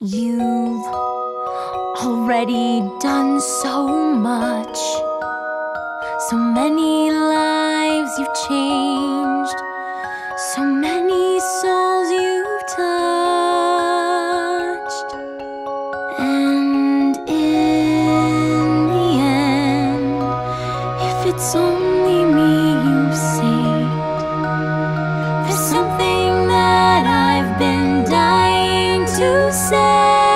You've already done so much. So many lives you've changed. So many souls you've touched. And in the end, if it's only me you've saved, there's something that I've been dying to say.